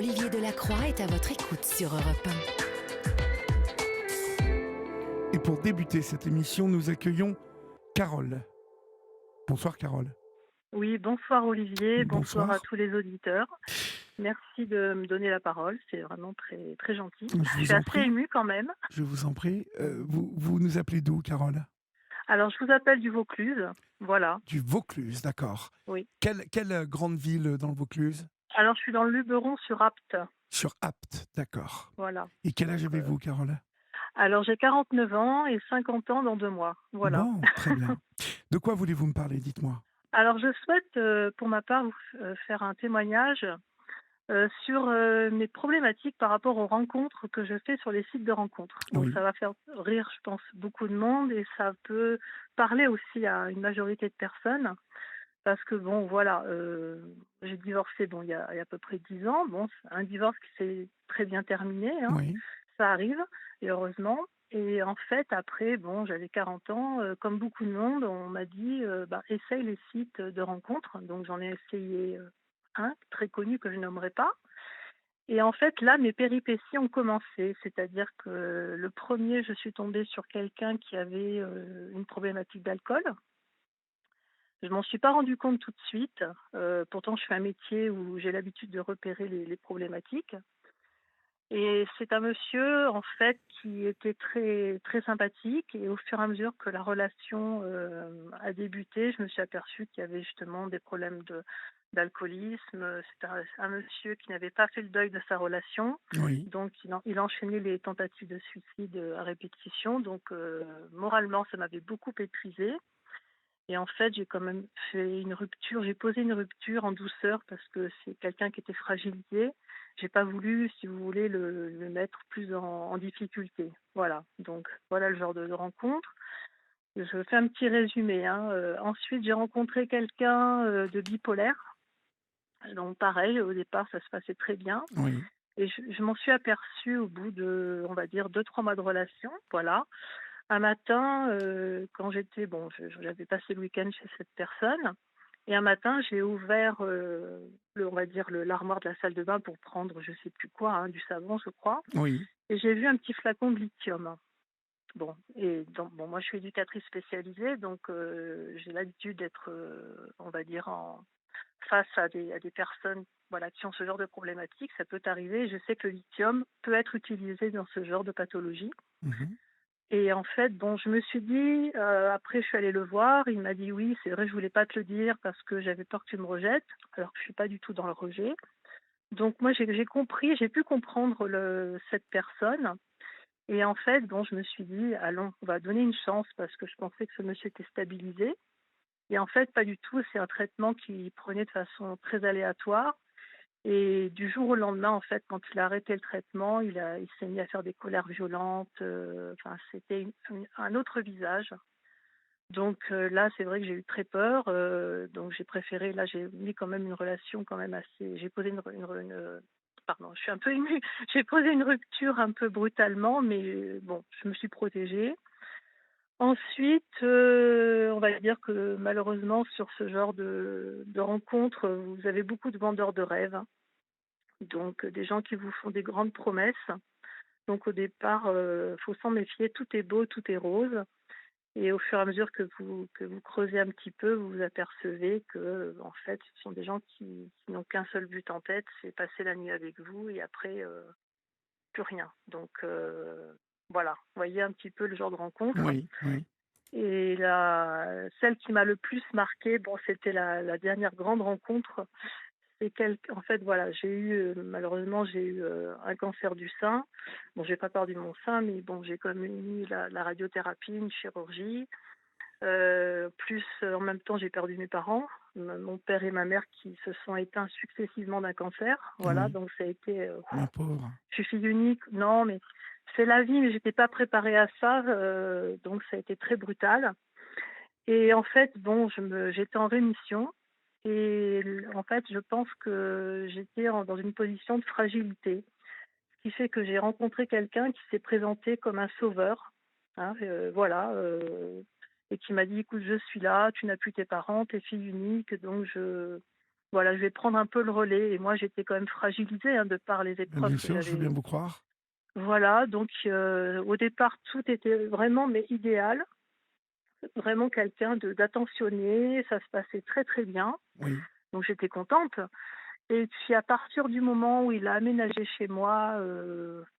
Olivier Delacroix est à votre écoute sur Europe 1. Et pour débuter cette émission, nous accueillons Carole. Bonsoir Carole. Oui, bonsoir Olivier, bonsoir à Bonsoir. tous les auditeurs. Merci de me donner la parole, c'est vraiment très, très gentil. Je Je vous suis en assez prie. émue quand même. Je vous en prie. Vous nous appelez d'où, Carole? Alors, je vous appelle du Vaucluse, voilà, Du Vaucluse, d'accord. oui. Quelle grande ville dans le Vaucluse? Alors, je suis dans le Luberon sur Apt, Sur Apt, d'accord. voilà. Et quel âge Donc, avez-vous, Carole? alors, j'ai 49 ans et 50 ans dans 2 mois, voilà. Bon, très bien. De quoi voulez-vous me parler? Dites-moi. Alors, je souhaite, pour ma part, vous faire un témoignage sur mes problématiques par rapport aux rencontres que je fais sur les sites de rencontres. Donc Oui, ça va faire rire, je pense, beaucoup de monde et ça peut parler aussi à une majorité de personnes parce que bon, voilà, j'ai divorcé il y a à peu près 10 ans. Bon, c'est un divorce qui s'est très bien terminé, hein, oui, ça arrive, et heureusement. Et en fait, après, bon, j'avais 40 ans, comme beaucoup de monde, on m'a dit, essaye les sites de rencontres. Donc j'en ai essayé un très connu que je nommerai pas. Et en fait, là, mes péripéties ont commencé. C'est-à-dire que le premier, je suis tombée sur quelqu'un qui avait une problématique d'alcool. Je m'en suis pas rendu compte tout de suite. Pourtant, je fais un métier où j'ai l'habitude de repérer les problématiques. Et c'est un monsieur, en fait, qui était très, très sympathique. Et au fur et à mesure que la relation a débuté, je me suis aperçue qu'il y avait justement des problèmes d'alcoolisme. C'est un monsieur qui n'avait pas fait le deuil de sa relation. oui, Donc, il enchaînait les tentatives de suicide à répétition. Donc, moralement, ça m'avait beaucoup épuisée. Et en fait, j'ai quand même fait une rupture. J'ai posé une rupture en douceur parce que c'est quelqu'un qui était fragilisé. J'ai pas voulu, si vous voulez, le mettre plus en difficulté. Voilà. Donc, voilà le genre de rencontre. Je fais un petit résumé, hein. Ensuite, j'ai rencontré quelqu'un de bipolaire. Donc, pareil, au départ, ça se passait très bien. oui, Et je m'en suis aperçue au bout de, on va dire, 2, 3 mois de relation. Voilà. Un matin, quand j'avais passé le week-end chez cette personne, et un matin, j'ai ouvert, on va dire, l'armoire de la salle de bain pour prendre, je sais plus quoi, hein, du savon, je crois, oui, et j'ai vu un petit flacon de lithium. Bon, et donc, bon, moi, je suis éducatrice spécialisée, donc j'ai l'habitude d'être, on va dire, face à des personnes, voilà, qui ont ce genre de problématiques. Ça peut arriver. Je sais que le lithium peut être utilisé dans ce genre de pathologie. mhm, Et en fait, bon, je me suis dit, après je suis allée le voir, il m'a dit: «Oui, c'est vrai, je voulais pas te le dire parce que j'avais peur que tu me rejettes», alors que je suis pas du tout dans le rejet. Donc moi, j'ai compris, j'ai pu comprendre cette personne, et en fait, bon, je me suis dit: «Allons, on va donner une chance», parce que je pensais que ce monsieur était stabilisé, et en fait, pas du tout. C'est un traitement qu'il prenait de façon très aléatoire, et du jour au lendemain, en fait, quand il a arrêté le traitement, il s'est mis à faire des colères violentes, enfin, c'était un autre visage. Donc là, c'est vrai que j'ai eu très peur, donc j'ai préféré, là, j'ai mis quand même une relation quand même assez, j'ai posé pardon, je suis un peu émue. J'ai posé une rupture un peu brutalement, mais bon, je me suis protégée. Ensuite, on va dire que malheureusement sur ce genre de rencontres, vous avez beaucoup de vendeurs de rêves, hein. Donc des gens qui vous font des grandes promesses. Donc au départ, faut s'en méfier, tout est beau, tout est rose. Et au fur et à mesure que vous creusez un petit peu, vous vous apercevez que, en fait, ce sont des gens qui n'ont qu'un seul but en tête, c'est passer la nuit avec vous, et après, plus rien. Donc voilà, vous voyez un petit peu le genre de rencontre. oui, oui, Et celle qui m'a le plus marquée, bon, c'était la dernière grande rencontre. En fait, voilà, malheureusement, j'ai eu un cancer du sein. Bon, j'ai pas perdu mon sein, mais bon, j'ai quand même eu la radiothérapie, une chirurgie. Plus, en même temps, j'ai perdu mes parents, mon père et ma mère, qui se sont éteints successivement d'un cancer. Voilà, oui, donc ça a été, ma pauvre. je suis fille unique. Non, mais c'est la vie, mais j'étais pas préparée à ça, donc ça a été très brutal. Et en fait, bon, j'étais en rémission, et en fait, je pense que j'étais dans une position de fragilité, ce qui fait que j'ai rencontré quelqu'un qui s'est présenté comme un sauveur, hein, voilà, et qui m'a dit: «Écoute, je suis là, tu n'as plus tes parents, tu es fille unique, donc voilà, je vais prendre un peu le relais. Et moi, j'étais quand même fragilisée, hein, de par les épreuves Bien que sûr, je veux bien j'avais. vous croire. Voilà, donc au départ, tout était vraiment mais idéal. Vraiment quelqu'un d'attentionné, ça se passait très, très bien. Oui, Donc j'étais contente. Et puis à partir du moment où il a aménagé chez moi,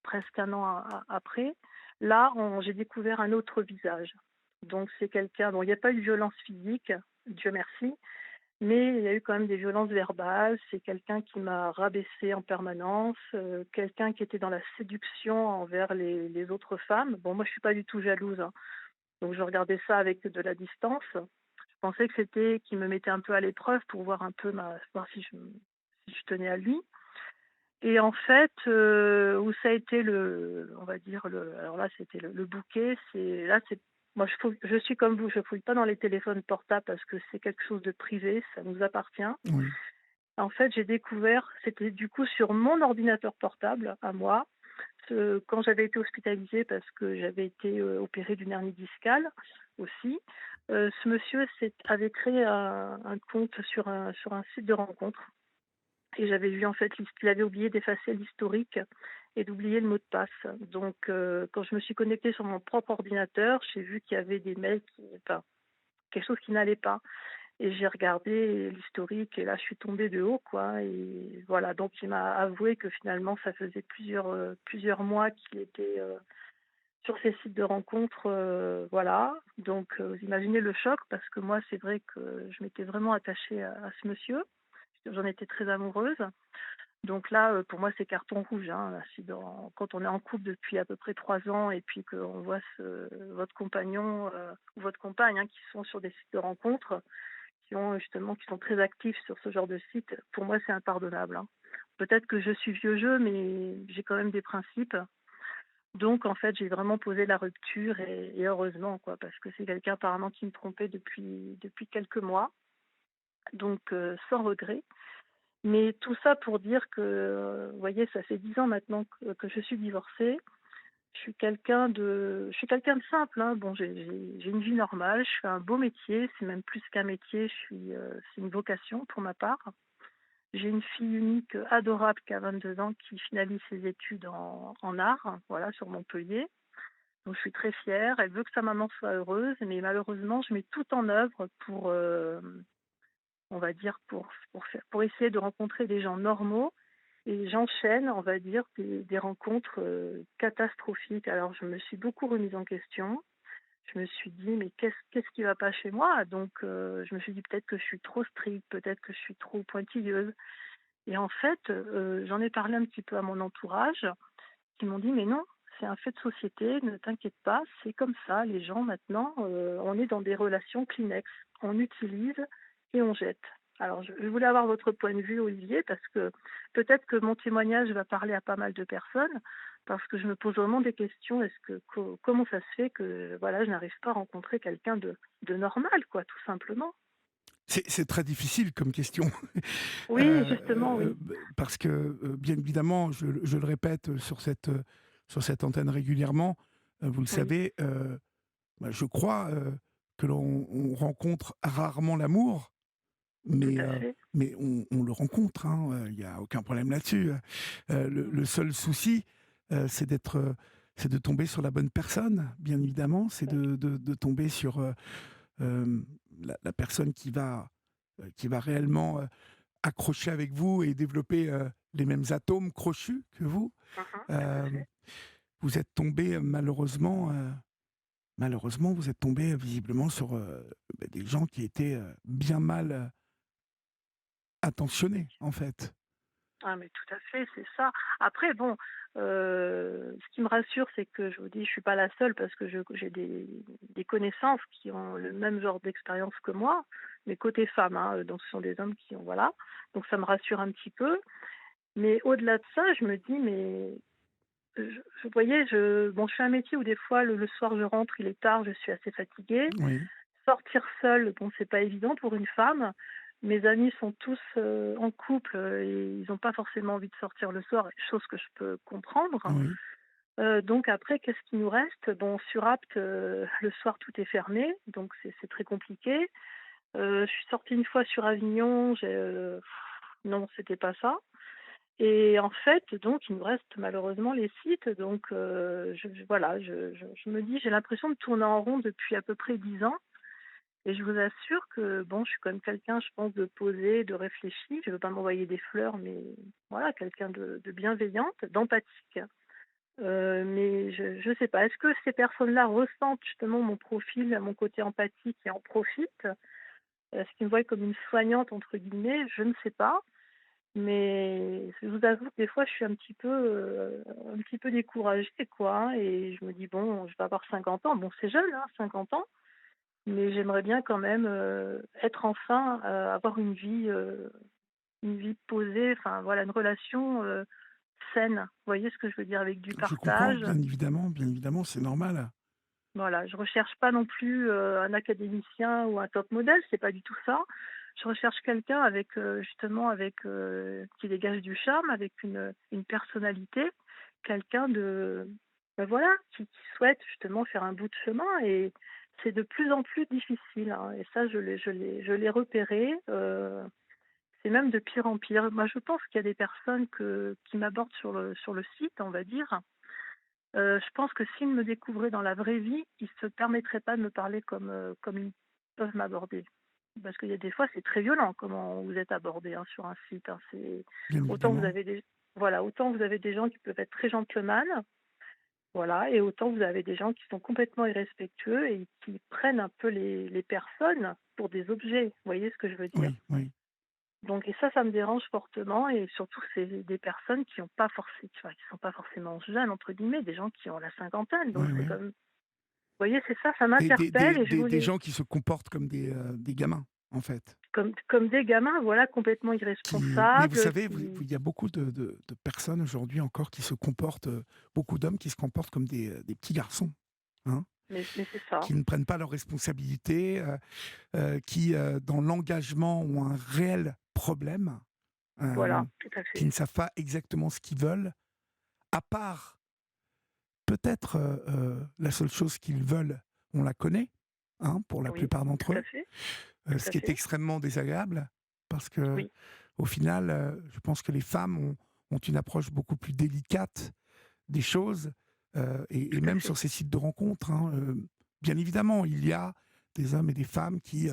presque un an après, là, j'ai découvert un autre visage. Donc c'est quelqu'un, bon, il n'y a pas eu de violence physique, Dieu merci, mais il y a eu quand même des violences verbales. C'est quelqu'un qui m'a rabaissée en permanence, quelqu'un qui était dans la séduction envers les autres femmes. Bon, moi je suis pas du tout jalouse, hein, donc je regardais ça avec de la distance. Je pensais que c'était qu'il me mettait un peu à l'épreuve pour voir un peu voir si je tenais à lui. Et en fait, où ça a été on va dire alors là c'était le bouquet, c'est moi je suis comme vous, je fouille pas dans les téléphones portables parce que c'est quelque chose de privé, ça nous appartient. oui, En fait, j'ai découvert, c'était du coup sur mon ordinateur portable à moi, quand j'avais été hospitalisée parce que j'avais été opérée d'une hernie discale aussi. Ce monsieur avait créé un compte sur un site de rencontre. Et j'avais vu en fait, il avait oublié d'effacer l'historique et d'oublier le mot de passe. Donc quand je me suis connectée sur mon propre ordinateur, j'ai vu qu'il y avait des mails enfin, quelque chose qui n'allait pas. Et j'ai regardé l'historique et là je suis tombée de haut, quoi. Et voilà, donc il m'a avoué que finalement ça faisait plusieurs mois qu'il était sur ces sites de rencontres, voilà. Donc vous imaginez le choc, parce que moi c'est vrai que je m'étais vraiment attachée à ce monsieur. J'en étais très amoureuse. Donc là, pour moi, c'est carton rouge, hein. Quand on est en couple depuis à peu près 3 ans et puis qu'on voit votre compagnon ou votre compagne, hein, qui sont sur des sites de rencontres, qui sont très actifs sur ce genre de site, pour moi, c'est impardonnable, hein. Peut-être que je suis vieux jeu, mais j'ai quand même des principes. Donc en fait, j'ai vraiment posé la rupture et heureusement, quoi, parce que c'est quelqu'un apparemment qui me trompait depuis quelques mois, donc sans regret. Mais tout ça pour dire que, vous voyez, ça fait 10 ans maintenant que je suis divorcée. Je suis quelqu'un de simple, hein. Bon, j'ai une vie normale, je fais un beau métier, c'est même plus qu'un métier, c'est une vocation pour ma part. J'ai une fille unique, adorable, qui a 22 ans, qui finalise ses études en art, voilà, sur Montpellier. Donc je suis très fière. Elle veut que sa maman soit heureuse, mais malheureusement, je mets tout en œuvre pour, on va dire, pour essayer de rencontrer des gens normaux. Et j'enchaîne, on va dire, des rencontres catastrophiques. Alors, je me suis beaucoup remise en question. Je me suis dit, mais qu'est-ce qui va pas chez moi? Donc, je me suis dit peut-être que je suis trop stricte, peut-être que je suis trop pointilleuse. Et en fait, j'en ai parlé un petit peu à mon entourage, qui m'ont dit, mais non, c'est un fait de société, ne t'inquiète pas, c'est comme ça. Les gens, maintenant, on est dans des relations Kleenex. On utilise et on jette. Alors, je voulais avoir votre point de vue, Olivier, parce que peut-être que mon témoignage va parler à pas mal de personnes, parce que je me pose vraiment des questions. Comment ça se fait que, voilà, je n'arrive pas à rencontrer quelqu'un de normal, quoi, tout simplement. c'est très difficile comme question. Oui, justement, oui. Parce que, bien évidemment, je le répète sur cette antenne régulièrement, vous le Oui, savez, bah, je crois que on rencontre rarement l'amour, tout mais, à fait. on le rencontre, hein, il n'y a aucun problème là-dessus. Le seul souci, c'est c'est de tomber sur la bonne personne, bien évidemment, c'est de tomber sur euh, la personne qui va réellement accrocher avec vous et développer les mêmes atomes crochus que vous. Mhm, tout à Euh, fait. Vous êtes tombé malheureusement, vous êtes tombé visiblement sur des gens qui étaient bien mal attentionnés, en fait. Ah mais tout à fait, c'est ça. Après bon, ce qui me rassure, c'est que je vous dis, je suis pas la seule parce que j'ai des connaissances qui ont le même genre d'expérience que moi, mais côté femme, hein, donc ce sont des hommes qui ont voilà, donc ça me rassure un petit peu. Mais au-delà de ça, je me dis mais vous voyez, je fais un métier où des fois le soir je rentre, il est tard, je suis assez fatiguée. Oui, Sortir seule, bon, c'est pas évident pour une femme. Mes amis sont tous en couple et ils n'ont pas forcément envie de sortir le soir, chose que je peux comprendre. oui, Donc après, qu'est-ce qui nous reste? Bon, sur Apt, le soir tout est fermé, donc c'est très compliqué. Je suis sortie une fois sur Avignon, non, c'était pas ça. Et en fait, donc, il nous reste malheureusement les sites. Donc, voilà, je me dis, j'ai l'impression de tourner en rond depuis à peu près 10 ans. Et je vous assure que, bon, je suis comme quelqu'un, je pense, de posé, de réfléchi. Je ne veux pas m'envoyer des fleurs, mais voilà, quelqu'un de bienveillante, d'empathique. Mais je ne sais pas, est-ce que ces personnes-là ressentent justement mon profil, mon côté empathique et en profitent? Est-ce qu'ils me voient comme une soignante, entre guillemets? Je ne sais pas. Mais je vous avoue que des fois, je suis un petit peu découragée, quoi, hein, et je me dis: «Bon, je vais avoir 50 ans». Bon, c'est jeune, hein, 50 ans, mais j'aimerais bien quand même, être enfin, avoir une vie posée, enfin, voilà, une relation, saine. Vous voyez ce que je veux dire? Avec du Je comprends, partage. bien évidemment, c'est normal. Voilà, je recherche pas non plus, un académicien ou un top modèle, c'est pas du tout ça. Je recherche quelqu'un avec, justement avec, qui dégage du charme, avec une personnalité, quelqu'un de, voilà, qui souhaite justement faire un bout de chemin, et c'est de plus en plus difficile, hein, et ça je l'ai repéré, c'est même de pire en pire. Moi, je pense qu'il y a des personnes qui m'abordent sur le site, on va dire. Je pense que s'ils me découvraient dans la vraie vie, ils se permettraient pas de me parler comme ils peuvent m'aborder. Parce qu'il y a des fois, c'est très violent comment vous êtes abordé, hein, sur un site, hein. Bien Autant vous évidemment. avez autant vous avez des gens qui peuvent être très gentleman, voilà, et autant vous avez des gens qui sont complètement irrespectueux et qui prennent un peu les personnes pour des objets. Vous voyez ce que je veux dire? Oui, oui, Donc, et ça me dérange fortement, et surtout c'est des personnes qui sont pas forcément «jeunes» entre guillemets, des gens qui ont la cinquantaine, donc oui, c'est oui. comme, vous voyez, c'est ça Des, des, m'interpelle, des, et je des- des voulais, gens qui se comportent comme des gamins, en fait. comme des gamins, voilà, complètement Mais vous irresponsables, savez, qui, il y a beaucoup de personnes aujourd'hui encore qui se comportent, beaucoup d'hommes qui se comportent comme des petits garçons, hein, mais c'est ça, qui ne prennent pas leurs responsabilités, qui, dans l'engagement, ont un réel problème, euh, voilà, tout à qui fait. ne savent pas exactement ce qu'ils veulent, à part peut-être la seule chose qu'ils veulent, on la connaît, hein, pour la Oui, plupart d'entre tout à eux, fait, tout ce à qui est fait, extrêmement désagréable, parce que oui, au final, je pense que les femmes ont une approche beaucoup plus délicate des choses, et tout à même sur fait, ces sites de rencontres, hein, bien évidemment, il y a des hommes et des femmes qui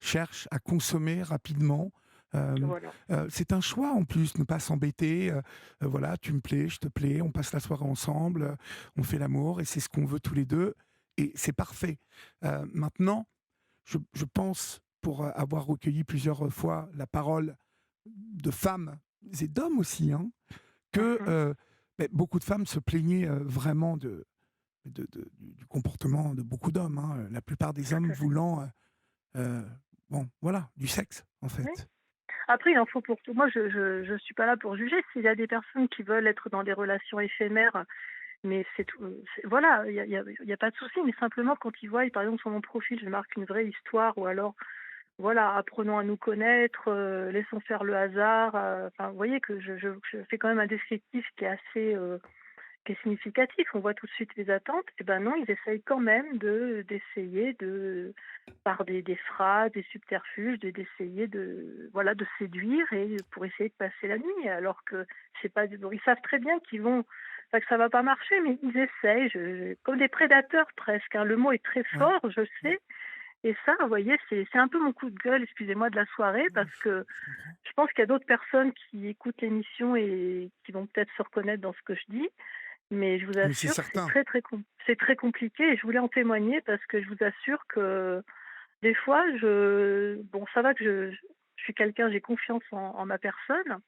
cherchent à consommer rapidement. voilà, C'est un choix en plus, ne pas s'embêter. Voilà, tu me plais, je te plais, on passe la soirée ensemble, on fait l'amour et c'est ce qu'on veut tous les deux et c'est parfait. Maintenant, je pense, pour avoir recueilli plusieurs fois la parole de femmes et d'hommes aussi, hein, que mhm, beaucoup de femmes se plaignaient vraiment du comportement de beaucoup d'hommes, hein, la plupart des tout hommes à fait. voulant, euh, bon, voilà, du sexe, en Oui. fait. Après, il en faut pour tout. Moi, je suis pas là pour juger. S'il y a des personnes qui veulent être dans des relations éphémères, mais c'est tout, voilà, il y a pas de souci, mais simplement quand ils voient, par exemple, sur mon profil, je marque une vraie histoire, ou alors, voilà, apprenons à nous connaître, laissons faire le hasard, enfin, vous voyez que je fais quand même un descriptif qui est significatif. On voit tout de suite les attentes. Et ben non, ils essayent quand même d'essayer par des phrases, des subterfuges, d'essayer voilà, de séduire, et pour essayer de passer la nuit. Alors que c'est pas, bon, ils savent très bien enfin, que ça va pas marcher, mais ils essayent, comme des prédateurs presque, hein. Le mot est très Ouais, fort, je ouais, sais. Et ça, vous voyez, c'est un peu mon coup de gueule, excusez-moi, de la soirée, ouais, parce que je comprends. je pense qu'il y a d'autres personnes qui écoutent l'émission et qui vont peut-être se reconnaître dans ce que je dis. Mais je vous Mais c'est assure que certain. c'est très compliqué, et je voulais en témoigner parce que je vous assure que des fois, bon, ça va que je suis quelqu'un, j'ai confiance en ma personne,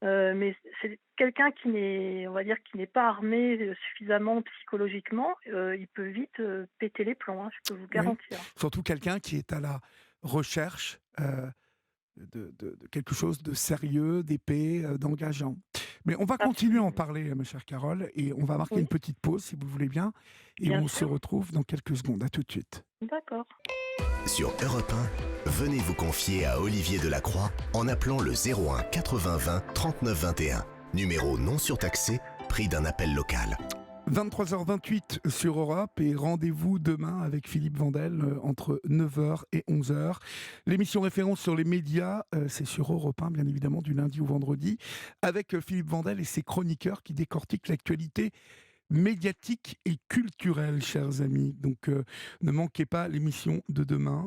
mais c'est quelqu'un qui n'est, on va dire, qui n'est pas armé suffisamment psychologiquement, il peut vite péter les plombs, hein, je peux vous Oui, garantir. surtout quelqu'un qui est à la recherche de quelque chose de sérieux, d'épais, d'engageant. Mais on va continuer à en Absolument. parler, ma chère Carole, et on va marquer Oui, une petite pause, si vous le voulez bien, et bien on se sûr. retrouve dans quelques secondes. À tout de suite. D'accord. Sur Europe 1, venez vous confier à Olivier Delacroix en appelant le 01 80 20 39 21. Numéro non surtaxé, prix d'un appel local. 23h28 sur Europe et rendez-vous demain avec Philippe Vandel entre 9h et 11h. L'émission référence sur les médias, c'est sur Europe 1 bien évidemment du lundi au vendredi avec Philippe Vandel et ses chroniqueurs qui décortiquent l'actualité médiatique et culturelle, chers amis. Donc ne manquez pas l'émission de demain,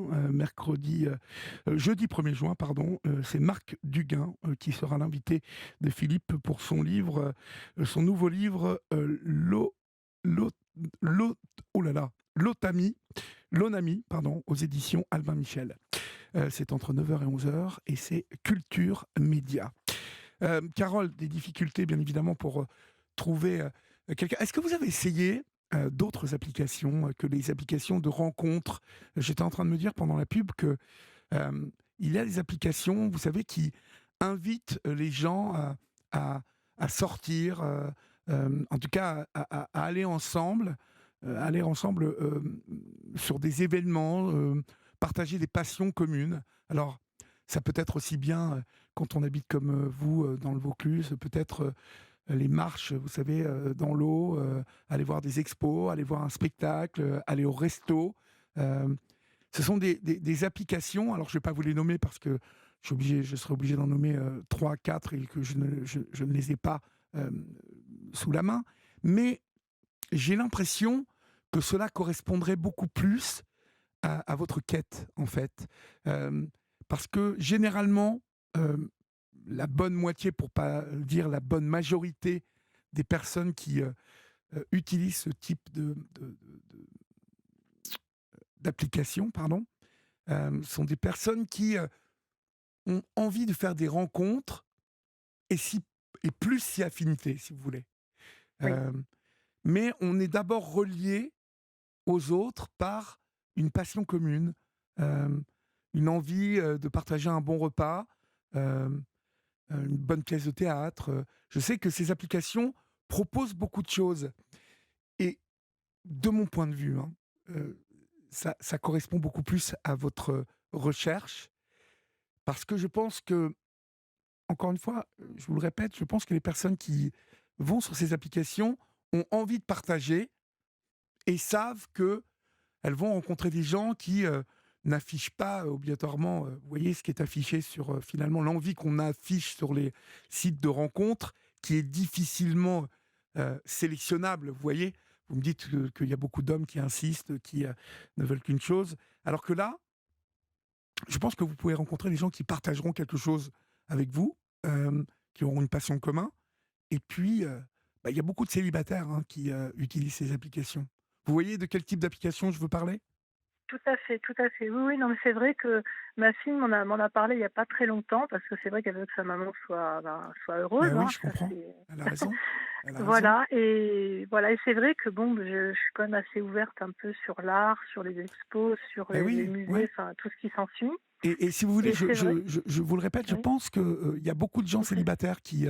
jeudi 1er juin, pardon. C'est Marc Duguin qui sera l'invité de Philippe pour son livre, son nouveau livre, L'O- L'O- oh là là, L'Onami, pardon, aux éditions Albin Michel. C'est entre 9h et 11h et c'est Culture Média. Carole, des difficultés bien évidemment pour trouver quelqu'un. Est-ce que vous avez essayé d'autres applications que les applications de rencontres? J'étais en train de me dire pendant la pub que il y a des applications, vous savez, qui invitent les gens à sortir, en tout cas à aller ensemble, sur des événements, partager des passions communes. Alors, ça peut être aussi bien quand on habite comme vous dans le Vaucluse, peut-être les marches, vous savez, dans l'eau, aller voir des expos, aller voir un spectacle, aller au resto. Ce sont des applications, alors je ne vais pas vous les nommer parce que je serais obligé d'en nommer 3, 4 et que je ne les ai pas sous la main, mais j'ai l'impression que cela correspondrait beaucoup plus à votre quête, en fait. Parce que généralement, la bonne moitié, pour pas dire la bonne majorité des personnes qui utilisent ce type d'application, sont des personnes qui ont envie de faire des rencontres et plus si affinité, si vous voulez. Oui. Mais on est d'abord relié aux autres par une passion commune, une envie de partager un bon repas, une bonne pièce de théâtre. Je sais que ces applications proposent beaucoup de choses. Et de mon point de vue, ça correspond beaucoup plus à votre recherche, parce que je pense que, encore une fois, je vous le répète, je pense que les personnes qui vont sur ces applications ont envie de partager et savent qu'elles vont rencontrer des gens qui n'affichent pas obligatoirement, vous voyez, ce qui est affiché sur, finalement, l'envie qu'on affiche sur les sites de rencontres, qui est difficilement sélectionnable, vous voyez. Vous me dites qu'il y a beaucoup d'hommes qui insistent, qui ne veulent qu'une chose, alors que là, je pense que vous pouvez rencontrer des gens qui partageront quelque chose avec vous, qui auront une passion commune. Et puis, il y a beaucoup de célibataires qui utilisent ces applications. Vous voyez de quel type d'application je veux parler? Tout à fait, tout à fait. Oui, oui, non, mais c'est vrai que ma fille m'en a parlé il n'y a pas très longtemps parce que c'est vrai qu'elle veut que sa maman soit heureuse. Ben oui, Hein, je ça, comprends. c'est... Elle a raison. Elle a raison. Voilà, et c'est vrai que bon, je suis quand même assez ouverte un peu sur l'art, sur les expos, sur Ben les oui, musées, ouais. enfin tout ce qui s'ensuit. Et si vous voulez, Et c'est vrai, je vous le répète, je oui, pense qu'il y a beaucoup de gens ok, célibataires qui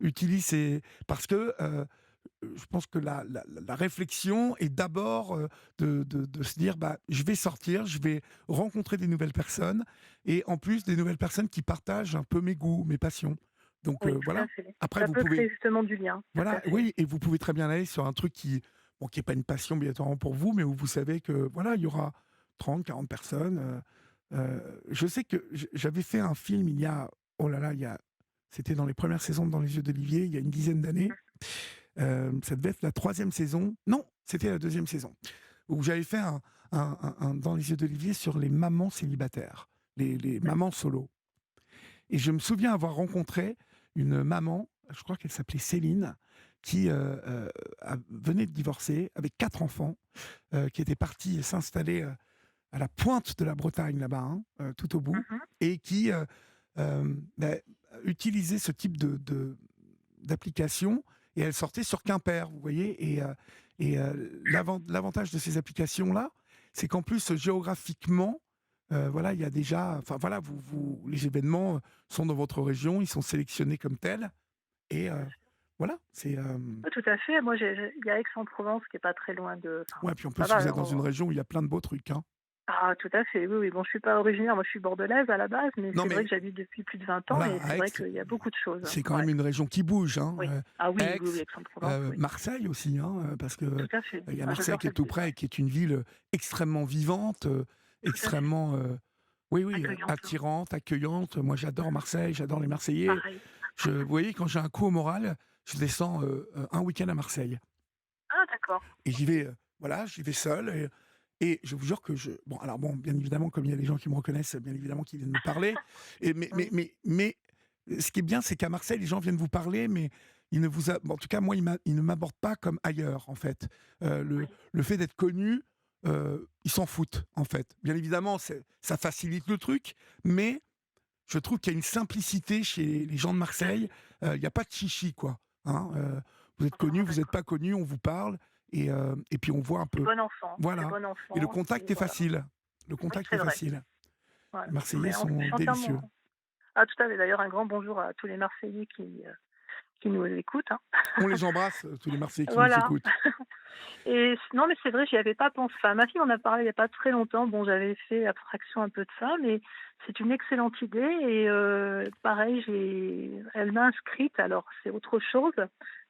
utilisent ces... Parce que je pense que la réflexion est d'abord de se dire, je vais sortir, je vais rencontrer des nouvelles personnes, et en plus des nouvelles personnes qui partagent un peu mes goûts, mes passions. Donc oui, tout à voilà. fait. Après, Ça vous peut créer pouvez... justement du lien, tout à Voilà, fait. oui, et vous pouvez très bien aller sur un truc qui est pas une passion obligatoirement pour vous, mais où vous savez que voilà, il y aura 30, 40 personnes. Je sais que j'avais fait un film il y a, oh là là, c'était dans les premières saisons de Dans les yeux d'Olivier, il y a une dizaine d'années. Ça devait être la 3e saison. Non, c'était la 2e saison. Où j'avais fait un Dans les yeux d'Olivier sur les mamans célibataires, les mamans solo. Et je me souviens avoir rencontré une maman, je crois qu'elle s'appelait Céline, qui venait de divorcer avec 4 enfants, qui était partie s'installer à la pointe de la Bretagne, là-bas, tout au bout, Mhm. et qui bah, utilisait ce type d'application, et elle sortait sur Quimper, vous voyez, l'avantage de ces applications-là, c'est qu'en plus, géographiquement, voilà, il y a déjà, enfin voilà, les événements sont dans votre région, ils sont sélectionnés comme tels, et voilà, c'est Oui, tout à fait. Moi, il y a Aix-en-Provence qui est pas très loin de. Enfin, ouais, puis en ça plus va. vous êtes dans une région où il y a plein de beaux trucs, hein. Ah, tout à fait, oui, oui. Bon, je suis pas originaire, moi je suis bordelaise à la base, mais Non, c'est vrai mais que j'habite depuis plus de 20 ans voilà, et à c'est Aix, vrai qu'il y a beaucoup de choses. c'est quand Ouais, même une région qui bouge, hein. oui. Ah oui, Aix, oui, oui, Aix-en-Provence, oui. Marseille aussi, hein, parce que Tout à fait. il y a Ah, Marseille j'adore qui est cette tout ville, près ouais. et qui est une ville extrêmement vivante, Tout à fait. extrêmement, oui, oui, Accueillante, hein. attirante, accueillante. Moi, j'adore Marseille, j'adore les Marseillais. Pareil. Vous voyez, quand j'ai un coup au moral, je descends un week-end à Marseille Ah, d'accord. et j'y Ok. vais, voilà, j'y vais seul et je vous jure que bon, alors bon, bien évidemment, comme il y a des gens qui me reconnaissent, bien évidemment, qui viennent me parler. Oui, Mais ce qui est bien, c'est qu'à Marseille, les gens viennent vous parler, mais ils ne vous, bon, en tout cas, moi, ils ne m'abordent pas comme ailleurs, en fait. oui. Le fait d'être connu, ils s'en foutent, en fait. Bien évidemment, ça facilite le truc, mais je trouve qu'il y a une simplicité chez les gens de Marseille. Il n'y a pas de chichi, quoi. Hein, vous êtes connu, Entièrement vous n'êtes d'accord. pas connu, on vous parle, et puis on voit un C'est peu. bon enfant. C'est Voilà. bon Et le enfant. contact C'est est voilà. facile. Le Oui, contact c'est est vrai. facile. Voilà. Les Marseillais Mais je sont suis délicieux. entièrement. Ah, tout à fait. D'ailleurs, un grand bonjour à tous les Marseillais qui nous écoutent, hein. On les embrasse, tous les Marseillais qui nous Voilà. écoutent. Et non, mais c'est vrai, j'y avais pas pensé. Enfin, ma fille en a parlé il y a pas très longtemps. Bon, j'avais fait abstraction un peu de ça, mais c'est une excellente idée. Et pareil, elle m'a inscrite. Alors, c'est autre chose.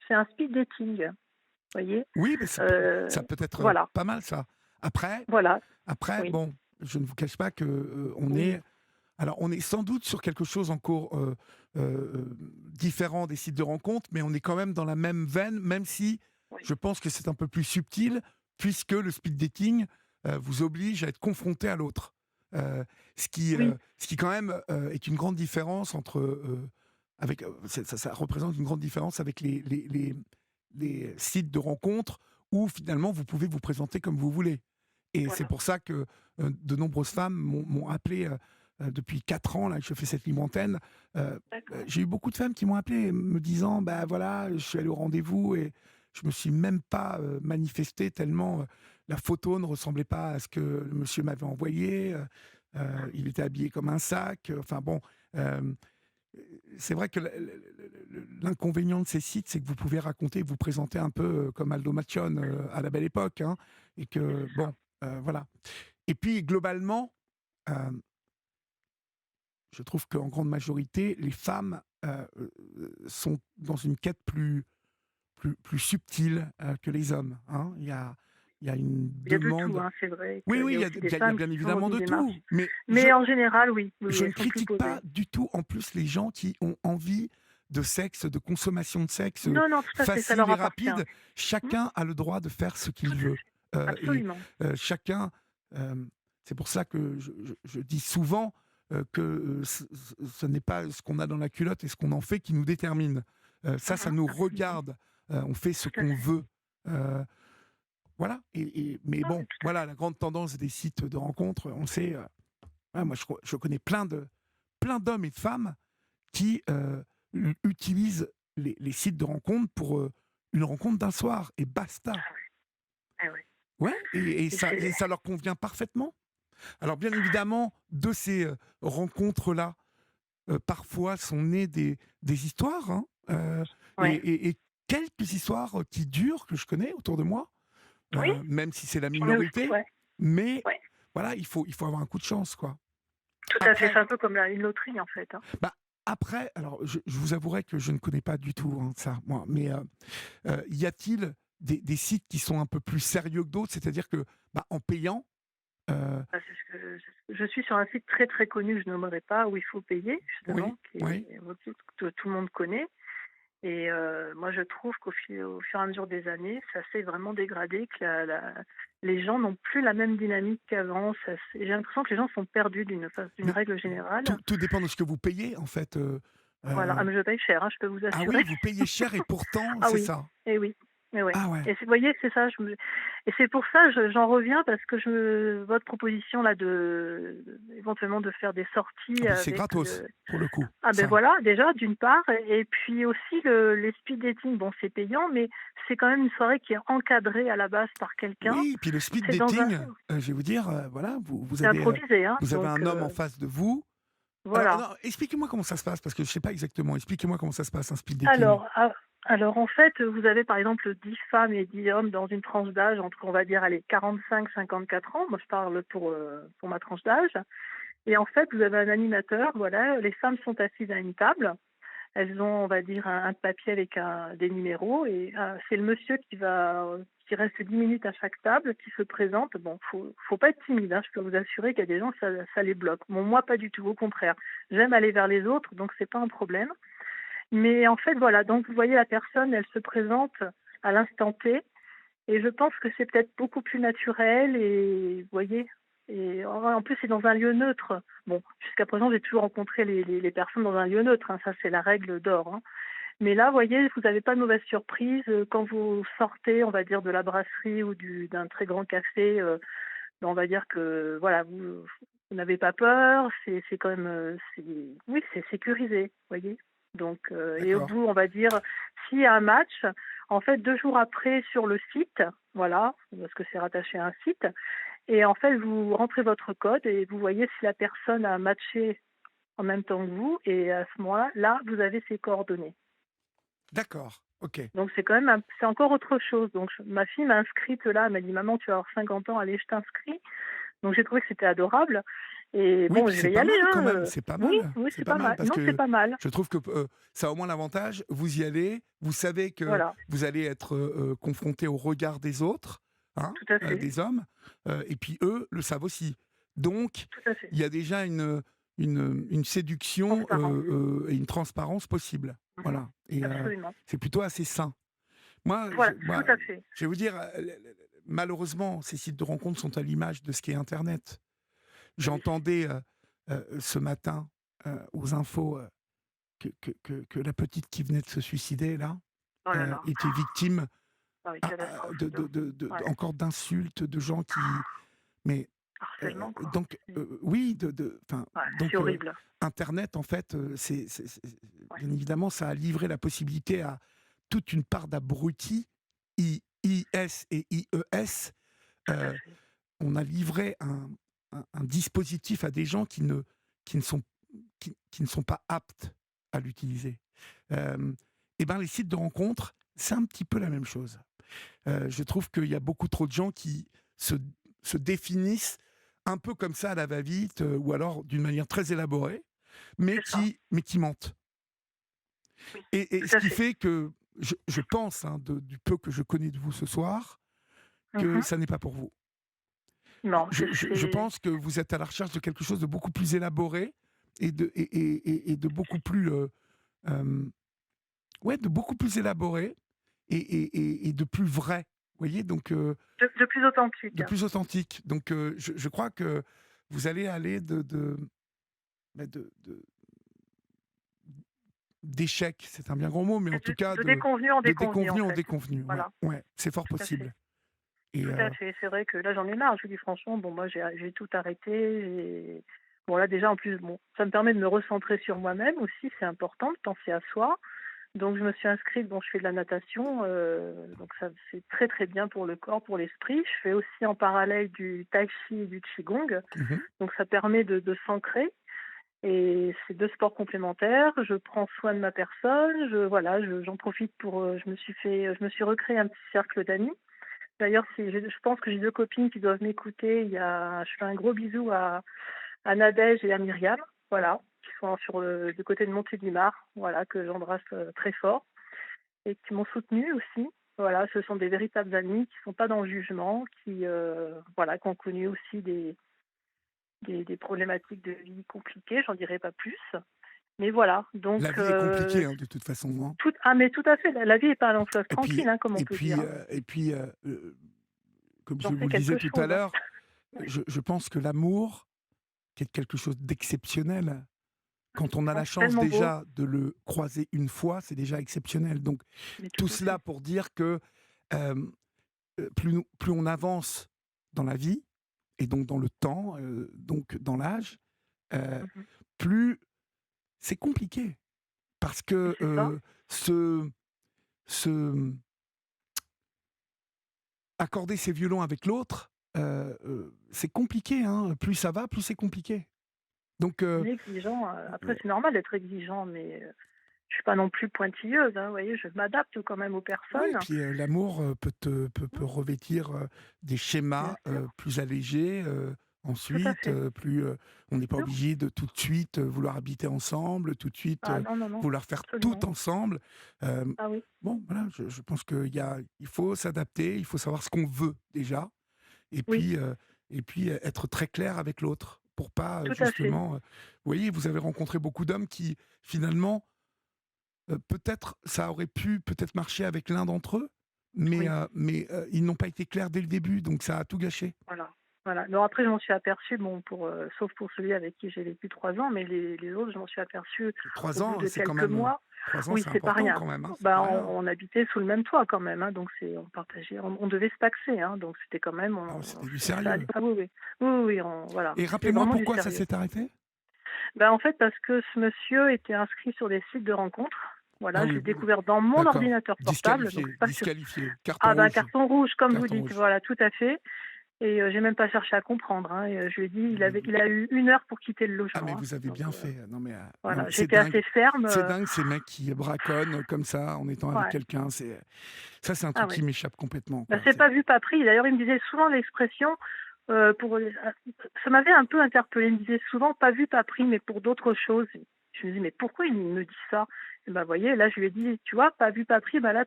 C'est un speed dating. Vous voyez. Oui, mais Euh, ça peut être voilà, pas mal, ça. Après, voilà. après, Oui, bon, je ne vous cache pas que on oui, est, alors on est sans doute sur quelque chose encore différent des sites de rencontres, mais on est quand même dans la même veine, même si oui. je pense que c'est un peu plus subtil, puisque le speed dating vous oblige à être confronté à l'autre. Oui, Ce qui quand même est une grande différence entre ça représente une grande différence avec les sites de rencontres où finalement vous pouvez vous présenter comme vous voulez. Et c'est voilà. pour ça que de nombreuses femmes m'ont appelé depuis 4 ans là, que je fais cette libre antenne. D'accord. J'ai eu beaucoup de femmes qui m'ont appelé me disant bah voilà, je suis allé au rendez-vous et je me suis même pas manifesté tellement la photo ne ressemblait pas à ce que le monsieur m'avait envoyé. Il était habillé comme un sac. Enfin bon, euh, c'est vrai que l'inconvénient de ces sites, c'est que vous pouvez raconter, vous présenter un peu comme Aldo Macione à la belle époque, hein, et C'est que ça. bon, voilà. Et puis globalement, euh, je trouve qu'en grande majorité, les femmes sont dans une quête plus subtile que les hommes. Hein. Il y a une Il y a de tout, demande. hein. C'est vrai Oui, qu'il oui, y a aussi des il y a femmes bien qui sont dans évidemment une de tout, démarche. mais Mais en général, oui, oui, oui, je ne elles sont plus critique pas posées. du tout, en plus, les gens qui ont envie de sexe, de consommation de sexe Non, non, tout à fait, ça facile leur et appartient. rapide. Hmm, Chacun a le droit de faire ce tout qu'il à veut. fait. Et Absolument. chacun. euh, c'est pour ça que je dis souvent que ce n'est pas ce qu'on a dans la culotte et ce qu'on en fait qui nous détermine. Ça Mhm, nous absolument. regarde. On fait ce Tout à qu'on fait. veut. Voilà. Mais Ah bon, oui, tout à voilà, fait. la grande tendance des sites de rencontres, on sait. Ouais, moi, je connais plein d'hommes et de femmes qui utilisent les sites de rencontres pour une rencontre d'un soir et basta. Ah oui, ah oui. Ouais, Et et c'est. ça leur convient parfaitement. Alors, bien évidemment, de ces rencontres-là, parfois sont nées des histoires, hein, Ouais. et quelques histoires qui durent, que je connais autour de moi, Oui, même si c'est la j'en ai aussi, minorité, ouais. mais Ouais. voilà, il faut avoir un coup de chance, quoi. Tout à fait. C'est Après, un peu comme une loterie, en fait, hein. bah, après, alors je vous avouerai que je ne connais pas du tout hein, ça, moi, mais y a-t-il des sites qui sont un peu plus sérieux que d'autres, c'est-à-dire que bah, en payant, euh, Bah, c'est ce que je suis sur un site très très connu, je nommerai pas, où il faut payer, oui, justement, qui oui, est que tout le monde connaît. Et moi, je trouve au fur et à mesure des années, ça s'est vraiment dégradé, que les gens n'ont plus la même dynamique qu'avant. J'ai l'impression que les gens sont perdus d'une mais règle générale. tout dépend de ce que vous payez, en fait. Voilà. Euh, Ah, mais je paye cher, hein, je peux vous ah assurer. oui, vous payez cher et pourtant, Ah c'est oui, ça. et oui, et ouais. Ah ouais, Et vous voyez, c'est ça. Et c'est pour ça, j'en reviens parce que votre proposition là éventuellement de faire des ah sorties ben, c'est avec gratos, pour le coup, ah ben ça. voilà, déjà d'une part, et puis aussi les speed dating, bon c'est payant, mais c'est quand même une soirée qui est encadrée à la base par quelqu'un. Oui, puis le speed C'est dans un, dating, je vais vous dire, voilà, c'est improvisé, hein. vous avez Donc un homme en face de vous. Alors, voilà. non, expliquez-moi comment ça se passe, parce que je ne sais pas exactement. Expliquez-moi comment ça se passe, un speed dating. Alors, Alors en fait, vous avez par exemple 10 femmes et 10 hommes dans une tranche d'âge entre, on va dire, allez, 45-54 ans. Moi, je parle pour ma tranche d'âge. Et en fait, vous avez un animateur, voilà, les femmes sont assises à une table. Elles ont, on va dire, un papier avec des numéros et c'est le monsieur qui reste 10 minutes à chaque table, qui se présente. Bon, faut pas être timide, hein, je peux vous assurer qu'il y a des gens, ça les bloque. Bon, moi, pas du tout, au contraire. J'aime aller vers les autres, donc c'est pas un problème. Mais en fait, voilà, donc vous voyez la personne, elle se présente à l'instant T et je pense que c'est peut-être beaucoup plus naturel et vous voyez, et en plus c'est dans un lieu neutre. Bon, jusqu'à présent j'ai toujours rencontré les personnes dans un lieu neutre, hein, ça c'est la règle d'or, hein. Mais là, vous voyez, vous n'avez pas de mauvaise surprise quand vous sortez, on va dire, de la brasserie ou d'un très grand café. On va dire que voilà, vous n'avez pas peur, c'est quand même, oui, c'est sécurisé, vous voyez. Donc, et au D'accord. bout, on va dire, s'il y a un match, en fait, 2 jours après sur le site, voilà, parce que c'est rattaché à un site, et en fait, vous rentrez votre code et vous voyez si la personne a matché en même temps que vous, et à ce moment-là, là, vous avez ses coordonnées. D'accord. Ok. Donc c'est quand même, c'est encore autre chose. Donc ma fille m'a inscrite là, elle m'a dit maman tu vas avoir 50 ans, allez je t'inscris. Donc j'ai trouvé que c'était adorable. Et Oui, bon, puis je c'est vais y pas aller, mal quand hein. même. C'est pas Oui, mal. oui, C'est c'est pas pas mal mal. parce Non, c'est que pas mal. je trouve que ça a au moins l'avantage. Vous y allez, vous savez que Voilà, vous allez être confronté au regard des autres, hein, tout à fait, des hommes, et puis eux le savent aussi. Donc tout à fait. il y a déjà une séduction Transparence. et une transparence possible. Mhm. Voilà. Et Absolument. c'est plutôt assez sain. Moi, Voilà, tout à fait. je vais vous dire, malheureusement, ces sites de rencontres sont à l'image de ce qu'est Internet. Oui. J'entendais ce matin aux infos que la petite qui venait de se suicider, là, Oh là là. était victime Ah oui, catastrophe. Ouais. encore d'insultes, de gens qui... Mais Harcèlement quoi. donc, oui, C'est donc horrible. Internet, en fait, Ouais, bien évidemment, ça a livré la possibilité à toute une part d'abrutis, IS et IES. tout à euh, fait. on a livré un dispositif à des gens qui ne sont, qui ne sont pas aptes à l'utiliser. Et ben les sites de rencontres, c'est un petit peu la même chose. Je trouve qu'il y a beaucoup trop de gens qui se, se définissent un peu comme ça à la va-vite, ou alors d'une manière très élaborée, C'est ça. mais qui mentent. Oui, Et ce tout à qui fait. fait que je pense, hein, du peu que je connais de vous ce soir, que Mhm. ça n'est pas pour vous. Non, Je pense que vous êtes à la recherche de quelque chose de beaucoup plus élaboré et de beaucoup plus, euh, ouais, de beaucoup plus élaboré et de plus vrai. Vous voyez, donc de plus authentique. de plus authentique. Donc je crois que vous allez aller bah, d'échec, c'est un bien grand mot, mais en tout cas De déconvenu en de déconvenu, en déconvenu en fait. déconvenu. Ouais, Voilà, ouais, c'est fort tout à fait. possible. Et Tout à fait. C'est vrai que là, j'en ai marre. Je vous dis franchement, bon, moi, j'ai tout arrêté. Bon, là, déjà, en plus, bon, ça me permet de me recentrer sur moi-même aussi. C'est important de penser à soi. Donc, je me suis inscrite. Bon, je fais de la natation. Donc, ça, c'est très, très bien pour le corps, pour l'esprit. Je fais aussi en parallèle du tai chi et du qigong. mhm. Donc, ça permet de s'ancrer. Et c'est 2 sports complémentaires. Je prends soin de ma personne. Voilà, j'en profite pour. Je me suis recréé un petit cercle d'amis. D'ailleurs, je pense que j'ai 2 copines qui doivent m'écouter. Je fais un gros bisou à Nadège et à Myriam, voilà, qui sont du côté de Montélimar, voilà, que j'embrasse très fort et qui m'ont soutenue aussi. Voilà, ce sont des véritables amis qui ne sont pas dans le jugement, voilà, qui ont connu aussi des problématiques de vie compliquées, j'en dirai pas plus. Mais voilà, donc La vie est compliquée, hein, de toute façon, hein. mais tout à fait, la vie est pas un long fleuve Et puis, tranquille, hein, comme on et peut puis, dire, hein. euh, et puis, euh, euh, comme je J'en vous sais le disais quelque tout à chose, hein. l'heure, Ouais, je pense que l'amour, qui est quelque chose d'exceptionnel, quand on a la c'est chance tellement beau, déjà de le croiser une fois, c'est déjà exceptionnel. Donc mais tout tout à cela fait. pour dire que euh, plus on avance dans la vie, et donc dans le temps, donc dans l'âge, euh, Mhm. plus c'est compliqué. Parce Mais que c'est ça. se, se accorder ses violons avec l'autre, c'est compliqué, hein. Plus ça va, plus c'est compliqué. Donc, On est exigeant. Après, c'est normal d'être exigeant, mais je suis pas non plus pointilleuse, hein, vous voyez, je m'adapte quand même aux Oui, personnes. et puis l'amour peut revêtir des Bien schémas sûr, plus allégés. tout à Ensuite, fait. on n'est pas Sûr. obligé de tout de suite vouloir habiter ensemble, tout de suite Ah non, non, non, vouloir faire tout absolument. ensemble. Euh, Ah oui, bon, voilà, je pense il faut s'adapter, il faut savoir ce qu'on veut déjà, et oui, puis, être très clair avec l'autre pour pas tout à fait. justement. Vous voyez, vous avez rencontré beaucoup d'hommes qui finalement peut-être ça aurait pu peut-être marcher avec l'un d'entre eux, Oui, ils n'ont pas été clairs dès le début, donc ça a tout gâché. voilà. Voilà. Non, après, je m'en suis aperçue, bon, sauf pour celui avec qui j'ai vécu 3 ans, mais les autres, je m'en suis aperçue au 3 bout ans, de c'est quand quelques même, mois. 3 ans, Oui, c'est c'est pas important rien. quand même, hein, c'est Bah, pas rien. on habitait sous le même toit quand même, hein, donc on partageait, on devait se paxer, hein, donc c'était quand même, Ah ouais, c'était du ça sérieux. allait. Ah oui, oui, oui, oui, oui, voilà, Et c'était rappelez-moi vraiment du pourquoi ça sérieux. s'est arrêté? Bah, en fait, parce que ce monsieur était inscrit sur des sites de rencontres. Ah Voilà, je oui, l'ai découvert dans mon d'accord. ordinateur portable, donc c'est pas sur. Disqualifié, Ah carton ben rouge, carton rouge, comme vous carton dites, rouge. voilà, tout à fait. Et j'ai même pas cherché à comprendre, hein, et je lui ai dit, il a eu 1 heure pour quitter le Ah mais logement, hein. vous avez Donc bien fait. Non mais, non, voilà, c'est j'étais assez dingue. ferme. C'est dingue ces mecs qui braconnent comme ça en étant avec Ouais. quelqu'un. Ça, c'est un Ah truc ouais. qui m'échappe complètement, Bah, quoi. c'est pas vu, pas pris. D'ailleurs, il me disait souvent l'expression, ça m'avait un peu interpellée. Il me disait souvent pas vu, pas pris, mais pour d'autres choses. Je me dis, mais pourquoi il me dit ça? Et ben, vous voyez, là, je lui ai dit, tu vois, pas vu, pas pris, bah là,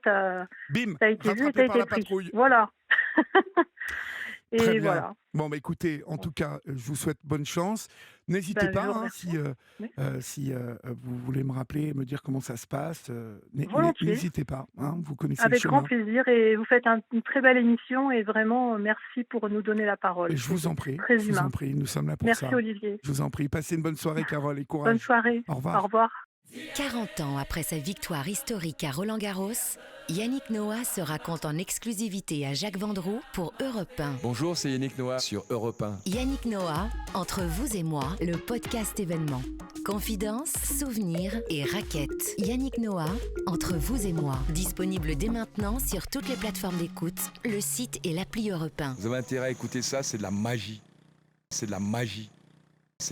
Bim, t'as été vu et rattrapé t'as par été la pris. patrouille. Voilà. Très Et bien. voilà. Bon, bah, écoutez, en Bon, tout cas, je vous souhaite bonne chance. N'hésitez bah, je pas, vous hein, remercie. Oui. si vous voulez me rappeler et me dire comment ça se passe, Volontiers. n'hésitez pas, hein, vous connaissez le Avec grand chemin. plaisir, et vous faites une très belle émission, et vraiment merci pour nous donner la Et parole. je vous C'est en prie, très je vous en humain. prie, nous sommes là pour Merci ça. Olivier. Je vous en prie, passez une bonne soirée, Carole, et Bonne courage. soirée. Au Au revoir. revoir. 40 ans après sa victoire historique à Roland-Garros, Yannick Noah se raconte en exclusivité à Jacques Vendroux pour Europe 1. Bonjour, c'est Yannick Noah sur Europe 1. Yannick Noah, Entre vous et moi, le podcast événement. Confidences, souvenirs et raquettes. Yannick Noah, Entre vous et moi. Disponible dès maintenant sur toutes les plateformes d'écoute, le site et l'appli Europe 1. Vous avez intérêt à écouter ça, c'est de la magie. C'est de la magie.